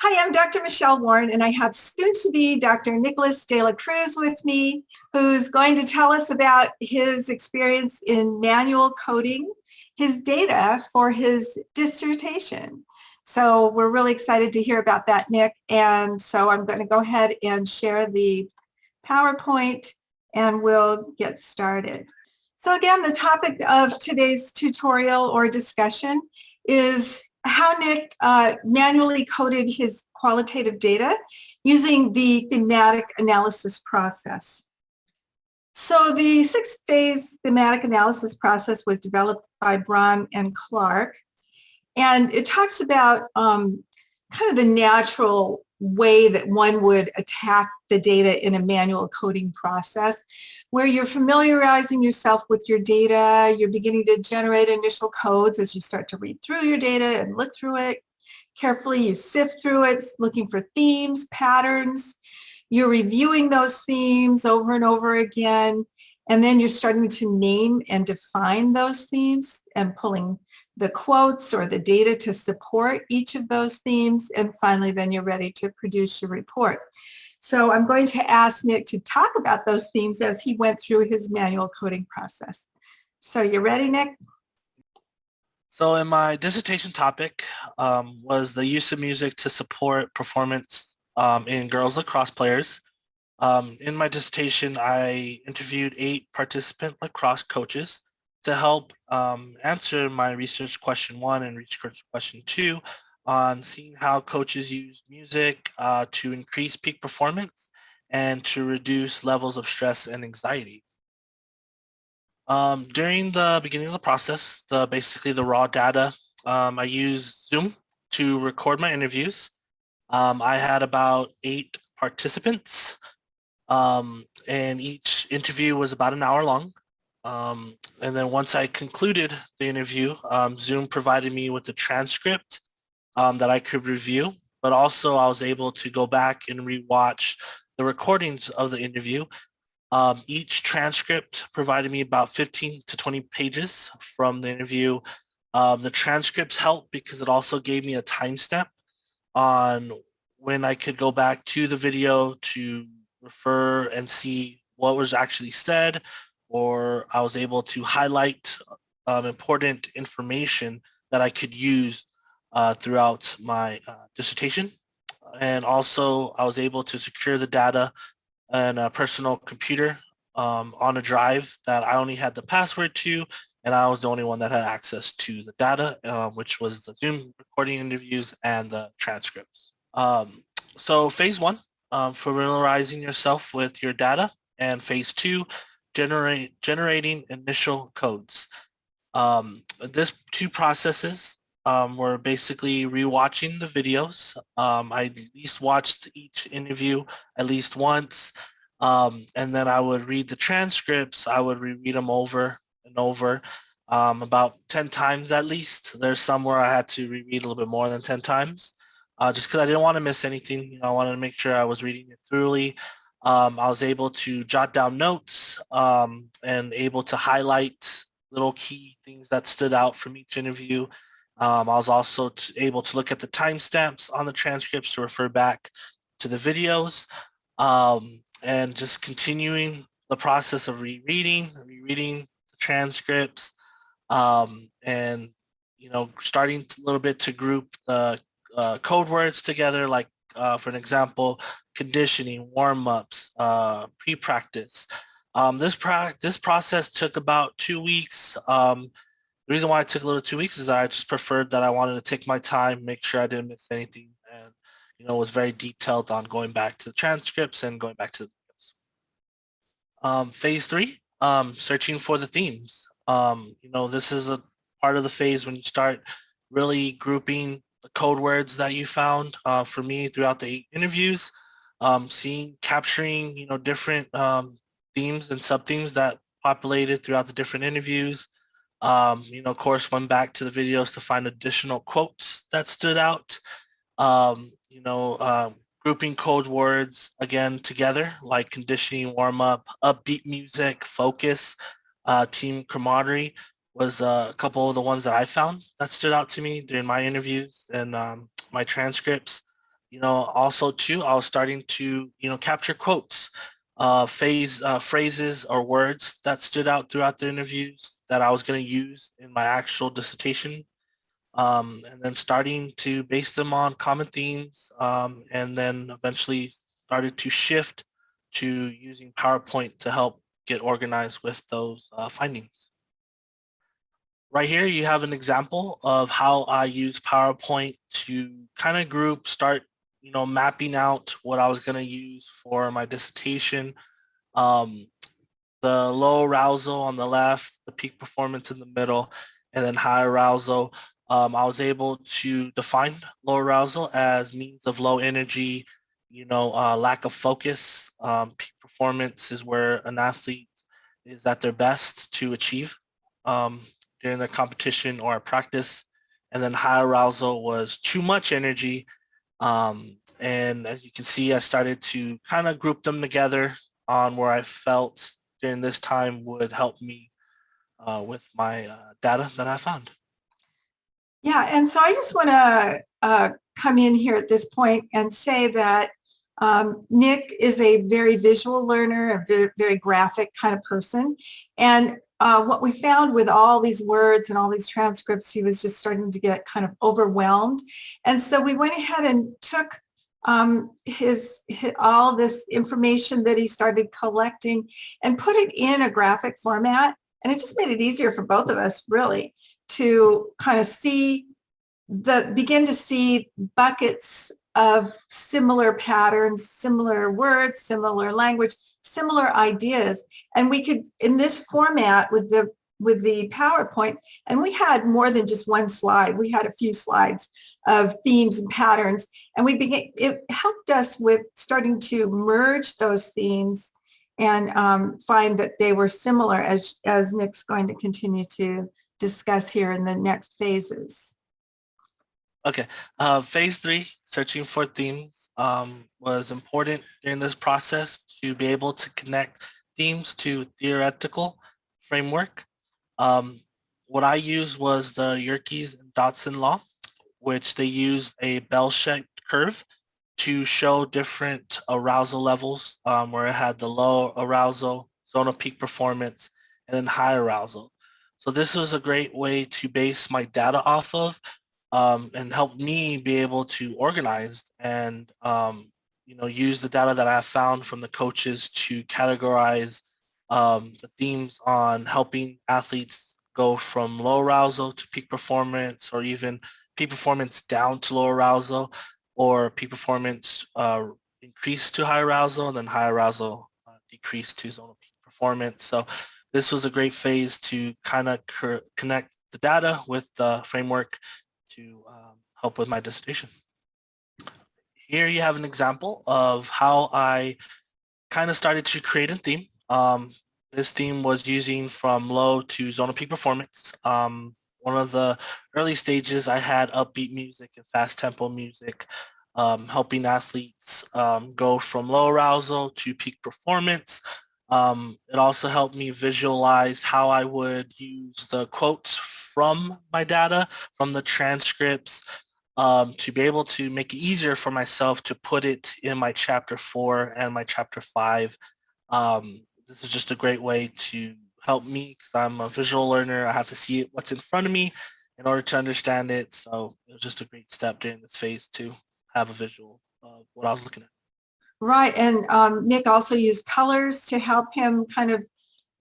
Hi, I'm Dr. Michelle Warren, and I have soon-to-be Dr. Nicholas de la Cruz with me, who's going to tell us about his experience in manual coding his data for his dissertation. So we're really excited to hear about that, Nick. And so I'm going to go ahead and share the PowerPoint, and we'll get started. So again, the topic of today's tutorial or discussion is how Nick manually coded his qualitative data using the thematic analysis process. So the 6-phase thematic analysis process was developed by Braun and Clark, and it talks about kind of the natural way that one would attack the data in a manual coding process, where you're familiarizing yourself with your data, you're beginning to generate initial codes as you start to read through your data and look through it. Carefully, you sift through it, looking for themes, patterns. You're reviewing those themes over and over again, and then you're starting to name and define those themes and pulling the quotes or the data to support each of those themes, and finally then you're ready to produce your report. So I'm going to ask Nick to talk about those themes as he went through his manual coding process. So you ready, Nick? So in my dissertation topic was the use of music to support performance in girls lacrosse players. In my dissertation, I interviewed 8 participant lacrosse coaches to help answer my research question 1 and research question 2 on seeing how coaches use music to increase peak performance and to reduce levels of stress and anxiety. During the beginning of the process, basically the raw data, I used Zoom to record my interviews. I had about 8 participants, and each interview was about an hour long. And then once I concluded the interview, Zoom provided me with the transcript that I could review, but also I was able to go back and rewatch the recordings of the interview. Each transcript provided me about 15 to 20 pages from the interview. The transcripts helped because it also gave me a timestamp on when I could go back to the video to refer and see what was actually said, or I was able to highlight important information that I could use throughout my dissertation. And also I was able to secure the data in a personal computer on a drive that I only had the password to, and I was the only one that had access to the data, which was the Zoom recording interviews and the transcripts. So phase 1, familiarizing yourself with your data, and phase 2, generating initial codes. This 2 processes were basically rewatching the videos. I at least watched each interview at least once, and then I would read the transcripts. I would reread them over and over, about 10 times at least. There's some where I had to reread a little bit more than 10 times, just because I didn't want to miss anything. I wanted to make sure I was reading it thoroughly. I was able to jot down notes and able to highlight little key things that stood out from each interview. I was also able to look at the timestamps on the transcripts to refer back to the videos, and just continuing the process of rereading the transcripts, and starting a little bit to group the code words together, like for an example, conditioning, warm-ups, pre-practice. This process took about 2 weeks. The reason why it took a little 2 weeks is that I just preferred that I wanted to take my time, make sure I didn't miss anything, and was very detailed on going back to the transcripts and going back to the videos. Phase 3, searching for the themes. This is a part of the phase when you start really grouping the code words that you found. For me, throughout the 8 interviews, capturing different themes and sub-themes that populated throughout the different interviews. Of course, went back to the videos to find additional quotes that stood out. Grouping code words again together, like conditioning, warm up, upbeat music, focus, team camaraderie was a couple of the ones that I found that stood out to me during my interviews and my transcripts. Also too, I was starting to, capture quotes, phrases or words that stood out throughout the interviews that I was going to use in my actual dissertation, and then starting to base them on common themes, and then eventually started to shift to using PowerPoint to help get organized with those findings. Right here, you have an example of how I use PowerPoint to kind of start, mapping out what I was going to use for my dissertation. Um, the low arousal on the left, the peak performance in the middle, and then high arousal. I was able to define low arousal as means of low energy, lack of focus. Peak performance is where an athlete is at their best to achieve during their competition or practice. And then high arousal was too much energy. And as you can see, I started to kind of group them together on where I felt during this time would help me with my data that I found. Yeah, and so I just want to come in here at this point and say that Nick is a very visual learner, a very, very graphic kind of person. And what we found with all these words and all these transcripts, he was just starting to get kind of overwhelmed. And so we went ahead and took his all this information that he started collecting and put it in a graphic format. And it just made it easier for both of us, really, to kind of begin to see buckets of similar patterns, similar words, similar language, similar ideas. And we could, in this format with the PowerPoint, and we had more than just one slide. We had a few slides of themes and patterns. And it helped us with starting to merge those themes and find that they were similar, as Nick's going to continue to discuss here in the next phases. Okay, phase 3, searching for themes, was important in this process to be able to connect themes to theoretical framework. What I used was the Yerkes and Dodson law, which they used a bell-shaped curve to show different arousal levels, where it had the low arousal, zone of peak performance, and then high arousal. So this was a great way to base my data off of, and help me be able to organize and use the data that I found from the coaches to categorize the themes on helping athletes go from low arousal to peak performance, or even peak performance down to low arousal, or peak performance increase to high arousal, and then high arousal decrease to zone of peak performance. So this was a great phase to kind of connect the data with the framework to help with my dissertation. Here you have an example of how I kind of started to create a theme. This theme was using from low to zone of peak performance. One of the early stages, I had upbeat music and fast tempo music, helping athletes go from low arousal to peak performance. It also helped me visualize how I would use the quotes from my data, from the transcripts, to be able to make it easier for myself to put it in my chapter 4 and my chapter 5. This is just a great way to help me because I'm a visual learner. I have to see what's in front of me in order to understand it. So it was just a great step during this phase to have a visual of what I was looking at. Right, and Nick also used colors to help him kind of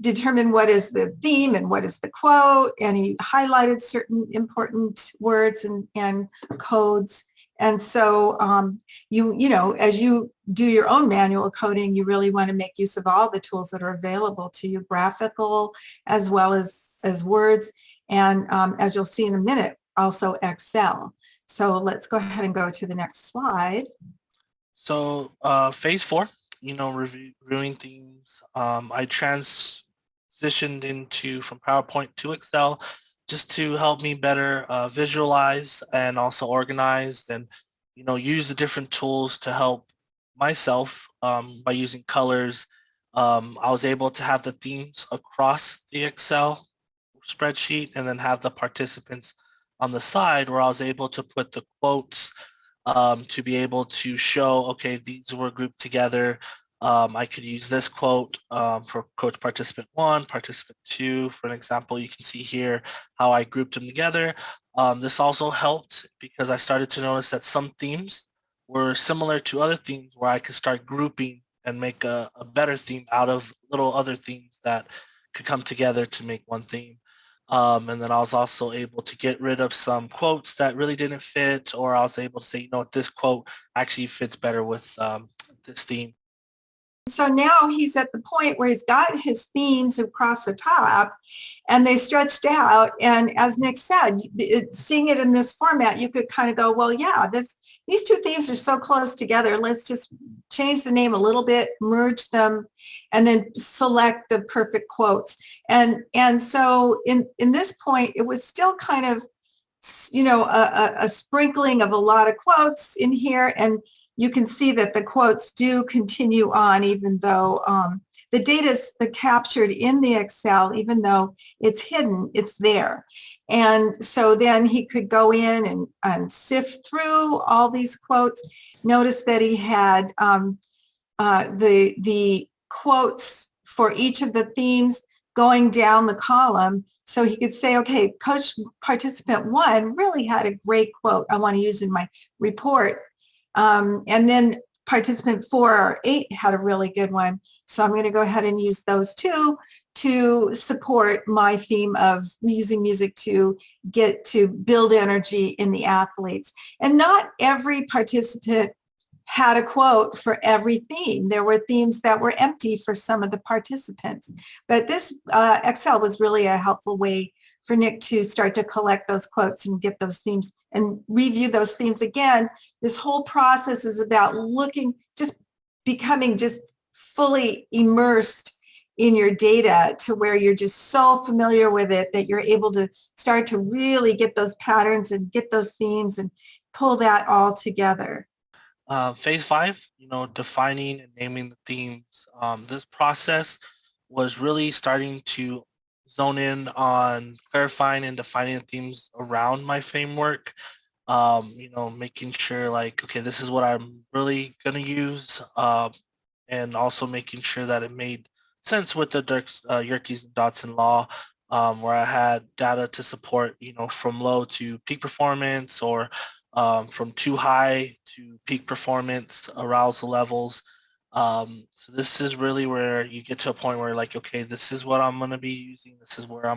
determine what is the theme and what is the quote, and he highlighted certain important words and codes. And so as you do your own manual coding, you really want to make use of all the tools that are available to you, graphical as well as words, and as you'll see in a minute, also Excel. So let's go ahead and go to the next slide. So phase 4, reviewing themes. I transitioned from PowerPoint to Excel just to help me better visualize and also organize and, use the different tools to help myself by using colors. I was able to have the themes across the Excel spreadsheet and then have the participants on the side where I was able to put the quotes to be able to show, okay, these were grouped together. I could use this quote for coach participant 1, participant 2. For an example, you can see here how I grouped them together. This also helped because I started to notice that some themes were similar to other themes where I could start grouping and make a better theme out of little other themes that could come together to make one theme. And then I was also able to get rid of some quotes that really didn't fit, or I was able to say, you know what, this quote actually fits better with this theme. So now he's at the point where he's got his themes across the top and they stretched out. And as Nick said, seeing it in this format, you could kind of go, well, yeah, these two themes are so close together. Let's just change the name a little bit, merge them, and then select the perfect quotes. And so in this point, it was still kind of, you know, a sprinkling of a lot of quotes in here. And you can see that the quotes do continue on, even though the data is captured in the Excel, even though it's hidden, it's there. And so then he could go in and sift through all these quotes. Notice that he had the quotes for each of the themes going down the column. So he could say, okay, coach participant 1 really had a great quote I want to use in my report. And then participant 4 or 8 had a really good one. So I'm going to go ahead and use those two to support my theme of using music to get to build energy in the athletes. And not every participant had a quote for every theme. There were themes that were empty for some of the participants. But this Excel was really a helpful way for Nick to start to collect those quotes and get those themes and review those themes again. This whole process is about becoming just fully immersed in your data to where you're just so familiar with it that you're able to start to really get those patterns and get those themes and pull that all together. Phase 5, you know, defining and naming the themes. This process was really starting to zone in on clarifying and defining themes around my framework. You know, making sure like, okay, this is what I'm really going to use, and also making sure that it made sense with the Yerkes and Dodson law, where I had data to support, you know, from low to peak performance, or from too high to peak performance arousal levels. So this is really where you get to a point where like, okay, this is what I'm going to be using. This is where how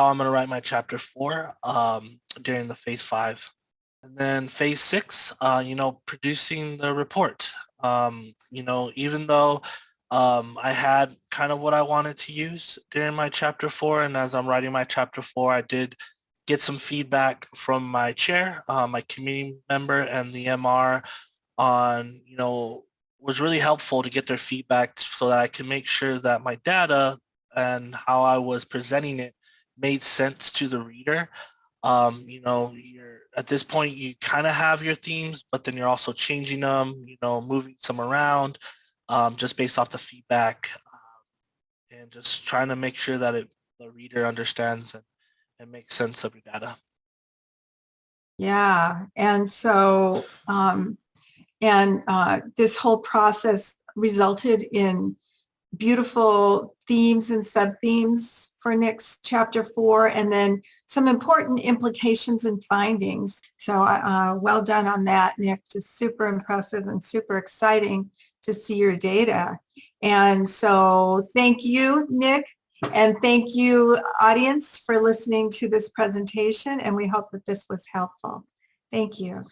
I'm going to write my chapter 4 during the phase 5. And then phase 6, you know, producing the report. You know, even though I had kind of what I wanted to use during my chapter 4, and as I'm writing my chapter 4, I did get some feedback from my chair, my community member, and the MR on, you know, was really helpful to get their feedback so that I can make sure that my data and how I was presenting it made sense to the reader. You know, at this point, you kind of have your themes, but then you're also changing them, you know, moving some around, just based off the feedback, and just trying to make sure that the reader understands and makes sense of your data. Yeah, and so this whole process resulted in beautiful themes and sub-themes for Nick's chapter 4, and then some important implications and findings. So well done on that, Nick. Just super impressive and super exciting to see your data. And so thank you, Nick, and thank you, audience, for listening to this presentation, and we hope that this was helpful. Thank you.